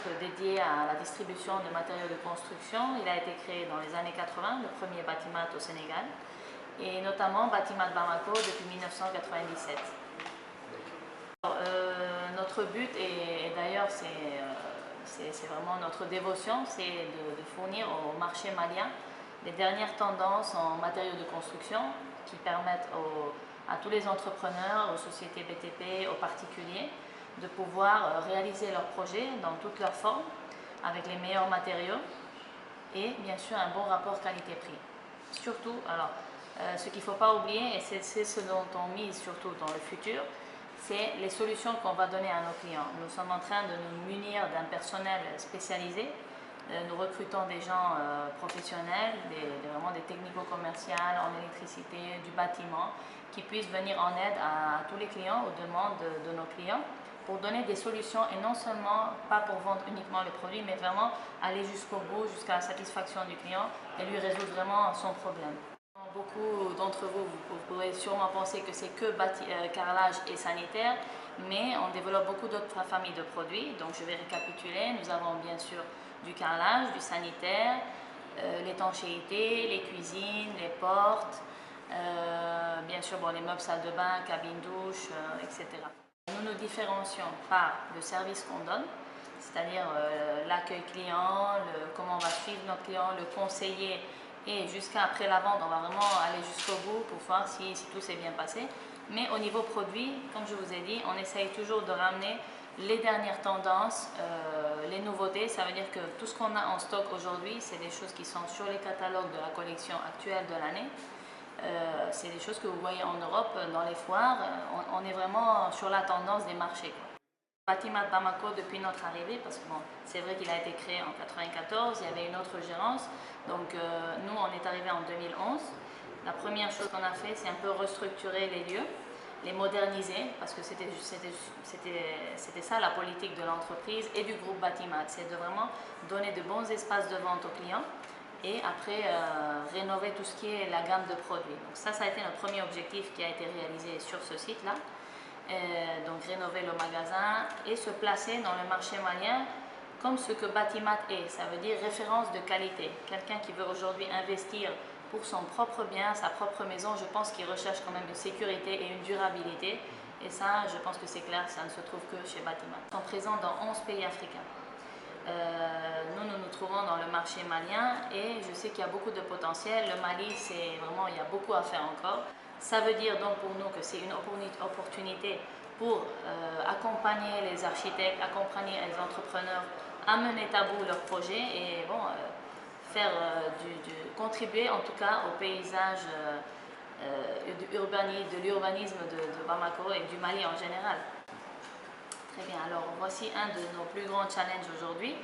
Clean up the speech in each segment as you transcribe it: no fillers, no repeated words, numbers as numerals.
groupe dédié à la distribution de matériaux de construction. Il a été créé dans les années 80, le premier Batimat au Sénégal, et notamment Batimat Bamako depuis 1997. Notre but, et d'ailleurs c'est vraiment notre dévotion, c'est de fournir au marché malien les dernières tendances en matériaux de construction qui permettent à tous les entrepreneurs, aux sociétés BTP, aux particuliers, de pouvoir réaliser leurs projets dans toutes leurs formes, avec les meilleurs matériaux et bien sûr un bon rapport qualité-prix. Surtout, alors, ce qu'il ne faut pas oublier, et c'est ce dont on mise surtout dans le futur, c'est les solutions qu'on va donner à nos clients. Nous sommes en train de nous munir d'un personnel spécialisé. Nous recrutons des gens professionnels, vraiment des technico-commerciales en électricité, du bâtiment, qui puissent venir en aide à tous les clients, aux demandes de nos clients, pour donner des solutions et non seulement, pas pour vendre uniquement le produit, mais vraiment aller jusqu'au bout, jusqu'à la satisfaction du client et lui résoudre vraiment son problème. Beaucoup d'entre vous, vous pourrez sûrement penser que c'est que carrelage et sanitaire, mais on développe beaucoup d'autres familles de produits. Donc je vais récapituler. Nous avons bien sûr du carrelage, du sanitaire, l'étanchéité, les cuisines, les portes, bien sûr les meubles salle de bain, cabine douche, etc. Nous nous différencions par le service qu'on donne, c'est-à-dire l'accueil client, comment on va suivre notre client, le conseiller, et jusqu'à après la vente, on va vraiment aller jusqu'au bout pour voir si tout s'est bien passé. Mais au niveau produit, comme je vous ai dit, on essaye toujours de ramener les dernières tendances, les nouveautés. Ça veut dire que tout ce qu'on a en stock aujourd'hui, c'est des choses qui sont sur les catalogues de la collection actuelle de l'année. C'est des choses que vous voyez en Europe, dans les foires. On est vraiment sur la tendance des marchés. Batimat Bamako, depuis notre arrivée, parce que c'est vrai qu'il a été créé en 1994, il y avait une autre gérance, donc nous on est arrivé en 2011. La première chose qu'on a fait, c'est un peu restructurer les lieux, les moderniser, parce que c'était ça la politique de l'entreprise et du groupe Batimat, c'est de vraiment donner de bons espaces de vente aux clients et après rénover tout ce qui est la gamme de produits. Donc ça a été notre premier objectif qui a été réalisé sur ce site-là. Donc rénover le magasin et se placer dans le marché malien comme ce que Batimat est, ça veut dire référence de qualité. Quelqu'un qui veut aujourd'hui investir pour son propre bien, sa propre maison, je pense qu'il recherche quand même une sécurité et une durabilité. Et ça, je pense que c'est clair, ça ne se trouve que chez Batimat. Ils sont présents dans 11 pays africains. Nous nous trouvons dans le marché malien et je sais qu'il y a beaucoup de potentiel. Le Mali, c'est vraiment, il y a beaucoup à faire encore. Ça veut dire donc pour nous que c'est une opportunité pour accompagner les architectes, accompagner les entrepreneurs à mener à bout leurs projets et faire contribuer en tout cas au paysage de l'urbanisme de Bamako et du Mali en général. Très bien, alors voici un de nos plus grands challenges aujourd'hui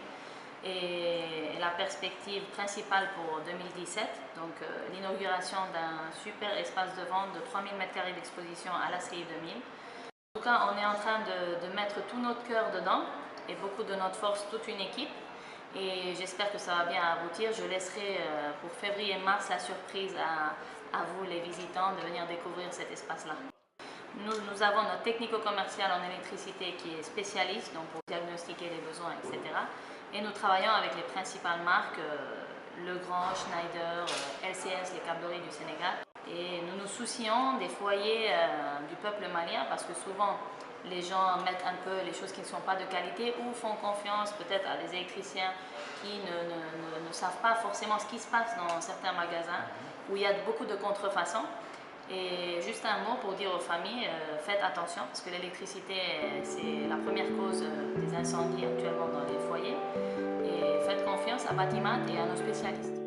et la perspective principale pour 2017, donc l'inauguration d'un super espace de vente de 3000 m² d'exposition à la CI 2000. En tout cas, on est en train de mettre tout notre cœur dedans et beaucoup de notre force, toute une équipe. Et j'espère que ça va bien aboutir. Je laisserai pour février-mars la surprise à vous, les visitants, de venir découvrir cet espace-là. Nous avons notre technico-commercial en électricité qui est spécialiste donc pour diagnostiquer les besoins, etc. Et nous travaillons avec les principales marques, Legrand, Schneider, LCS, les câbleries du Sénégal. Et nous nous soucions des foyers du peuple malien parce que souvent les gens mettent un peu les choses qui ne sont pas de qualité ou font confiance peut-être à des électriciens qui ne savent pas forcément ce qui se passe dans certains magasins où il y a beaucoup de contrefaçons. Et juste un mot pour dire aux familles, faites attention parce que l'électricité c'est la première cause des incendies actuellement dans les foyers et faites confiance à Batimat et à nos spécialistes.